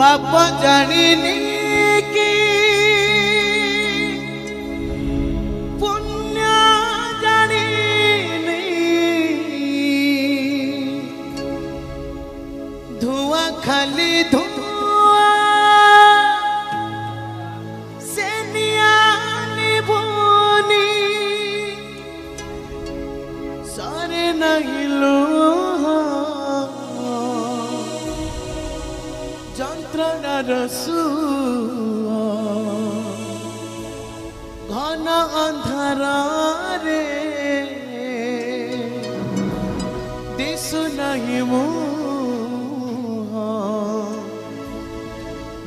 पाप जानिनी कि पुण्य जानिनी धुआं खाली धुआं से नियानी भूनी सारे नहीं लो যন্ত্রণার ঘন অন্ধারে দিশু নাহি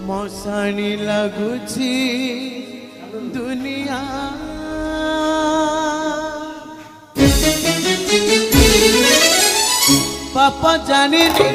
মশাণী লাগুছি দুনিয়া পাপ জানিনি